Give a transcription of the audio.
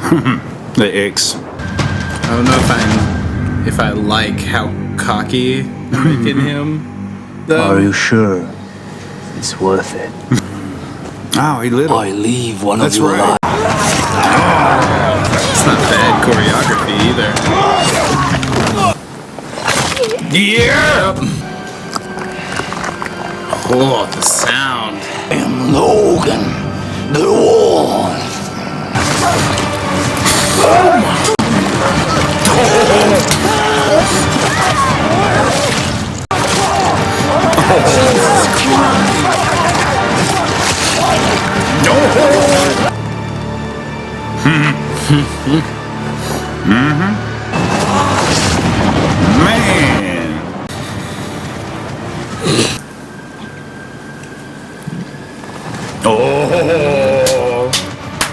The X. I don't know if I like how cocky they're making him. Though. Are you sure it's worth it? Oh, he lit him. I leave one That's of you right. alive. It's not bad choreography either. Yeah! Oh, the sound. I am Logan, the Wolf. Man.